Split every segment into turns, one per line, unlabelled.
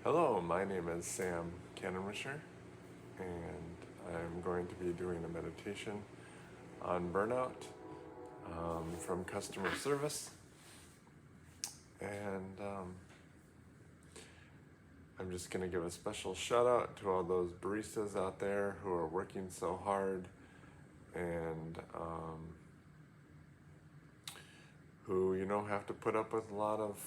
Hello, my name is Sam Kanen, and I'm going to be doing a meditation on burnout from customer service. And I'm just going to give a special shout out to all those baristas out there who are working so hard and who, have to put up with a lot of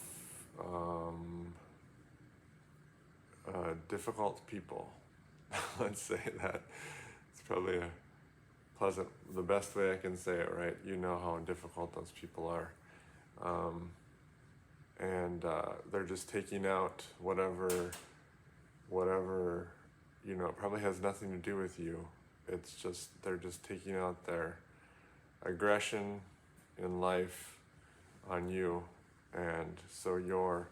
difficult people. Let's say that. It's probably the best way I can say it, right? You know how difficult those people are. And they're just taking out whatever, it probably has nothing to do with you. It's just, they're just taking out their aggression in life on you. And so you're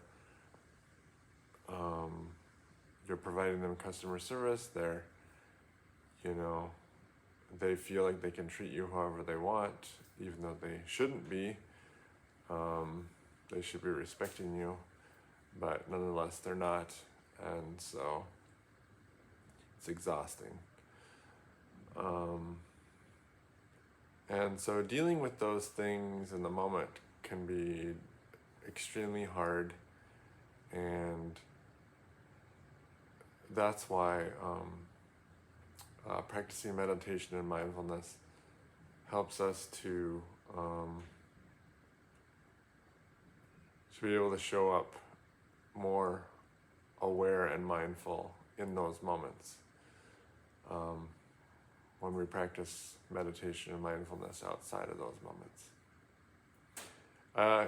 providing them customer service. They feel like they can treat you however they want, even though they shouldn't be. They should be respecting you, but nonetheless they're not, and so it's exhausting. And so dealing with those things in the moment can be extremely hard, and that's why practicing meditation and mindfulness helps us to be able to show up more aware and mindful in those moments when we practice meditation and mindfulness outside of those moments.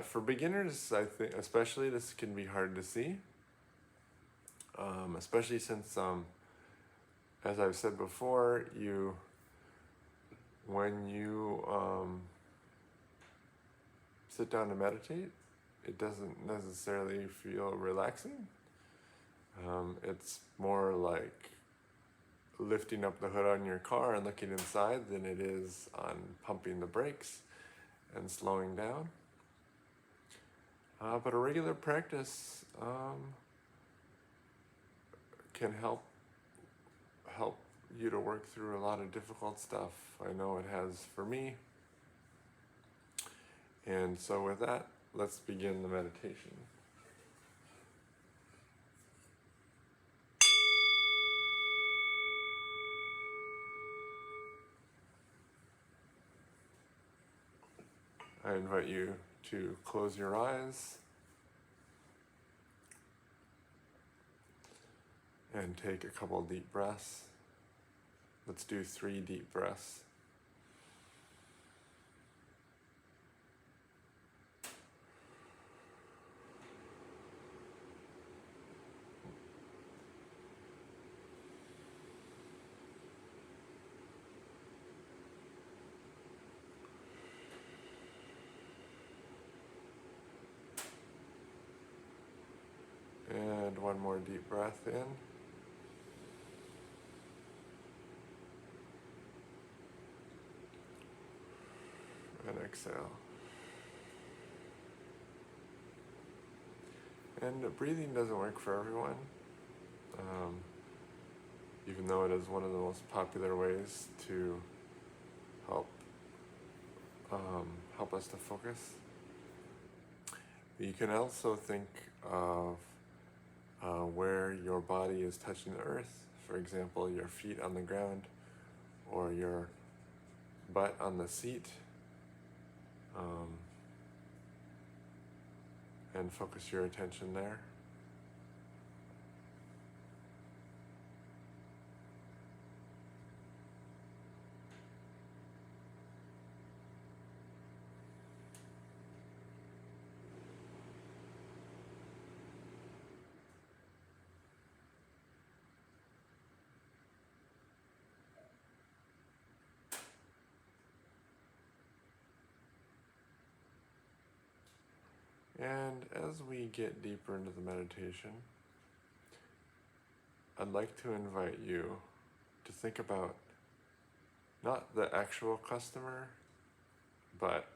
For beginners, I think especially this can be hard to see, especially since, as I've said before, when you sit down to meditate, it doesn't necessarily feel relaxing. It's more like lifting up the hood on your car and looking inside than it is on pumping the brakes and slowing down. But a regular practice can help you to work through a lot of difficult stuff. I know it has for me. And so with that, let's begin the meditation. I invite you to close your eyes and take a couple deep breaths. Let's do 3 deep breaths. And one more deep breath in. And exhale. And breathing doesn't work for everyone, even though it is one of the most popular ways to help us to focus. You can also think of where your body is touching the earth. For example, your feet on the ground or your butt on the seat. And focus your attention there. And as we get deeper into the meditation, I'd like to invite you to think about not the actual customer, but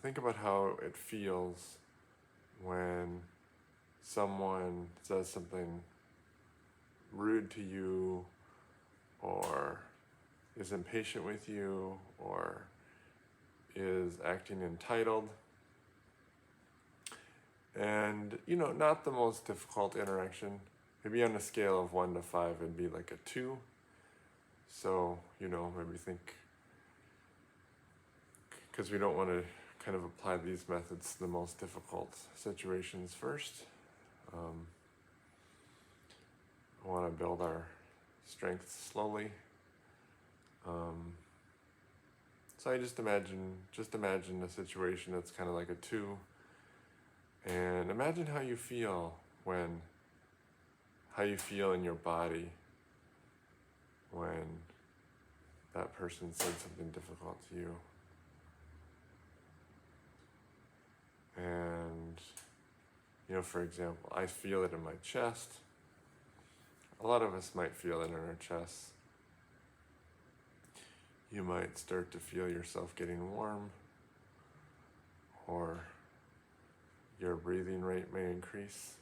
think about how it feels when someone says something rude to you, or is impatient with you, or is acting entitled. And, not the most difficult interaction. Maybe on a scale of 1 to 5, it'd be like a 2. So, maybe think, because we don't want to kind of apply these methods to the most difficult situations first. I want to build our strength slowly. So I just imagine a situation that's kind of like a 2, and imagine how you feel in your body when that person said something difficult to you. And, for example, I feel it in my chest. A lot of us might feel it in our chests. You might start to feel yourself getting warm, or your breathing rate may increase.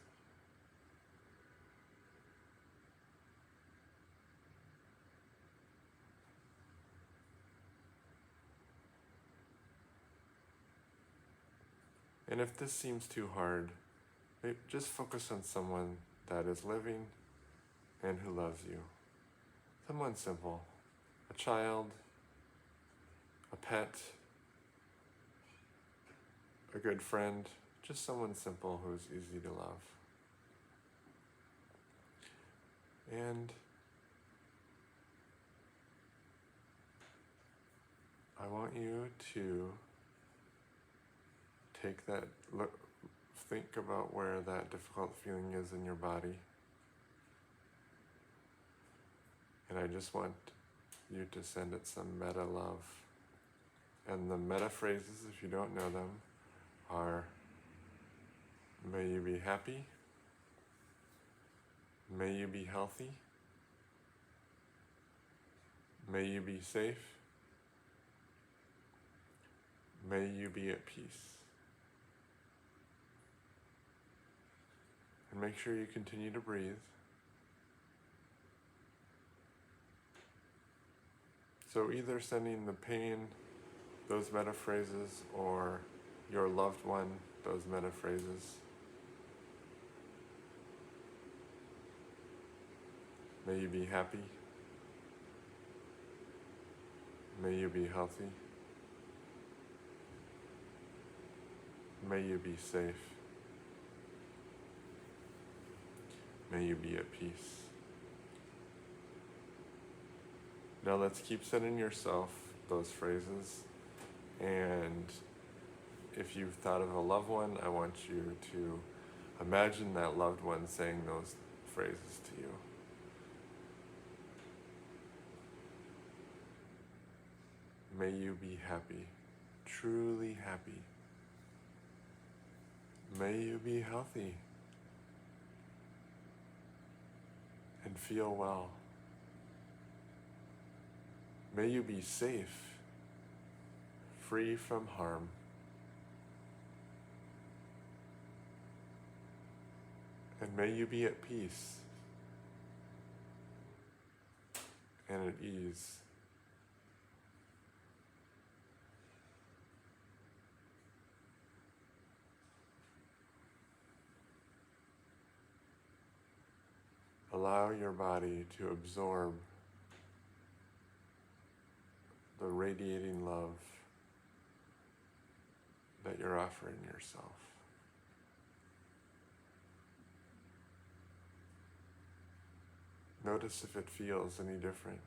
And if this seems too hard, just focus on someone that is living and who loves you. Someone simple. A child, a pet, a good friend, just someone simple who's easy to love. And I want you to take that look, think about where that difficult feeling is in your body. And I just want you to send it some meta love. And the meta phrases, if you don't know them, are: may you be happy, may you be healthy, may you be safe, may you be at peace. And make sure you continue to breathe. So either sending the pain those meta phrases, or your loved one those meta phrases. May you be happy. May you be healthy. May you be safe. May you be at peace. Now let's keep sending yourself those phrases. And if you've thought of a loved one, I want you to imagine that loved one saying those phrases to you. May you be happy, truly happy. May you be healthy and feel well. May you be safe, free from harm. And may you be at peace and at ease. Allow your body to absorb the radiating love that you're offering yourself. Notice if it feels any different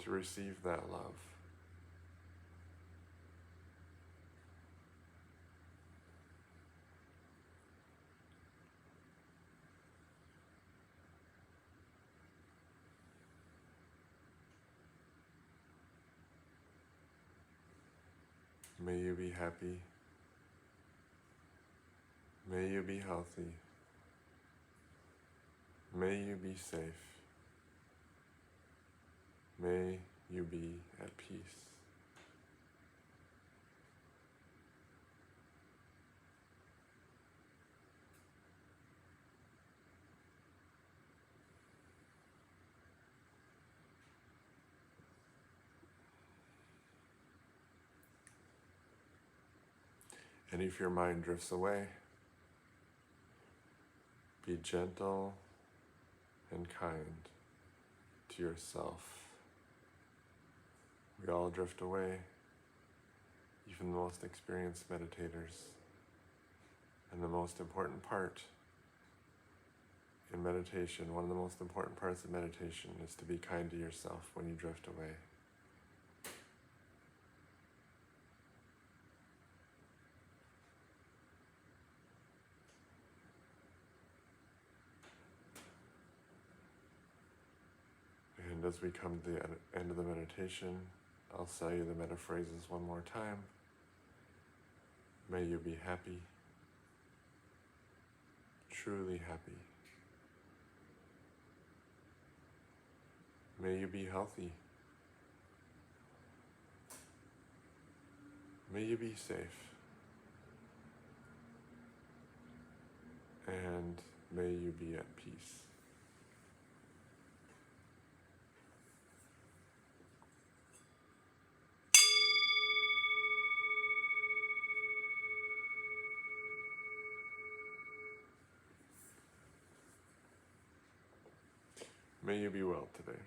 to receive that love. May you be happy. May you be healthy. May you be safe. May you be at peace. And if your mind drifts away, be gentle and kind to yourself. We all drift away, even the most experienced meditators. And the most important part in meditation, one of the most important parts of meditation, is to be kind to yourself when you drift away. And as we come to the end of the meditation, I'll say the metta phrases one more time. May you be happy, truly happy. May you be healthy. May you be safe. And may you be at peace. May you be well today.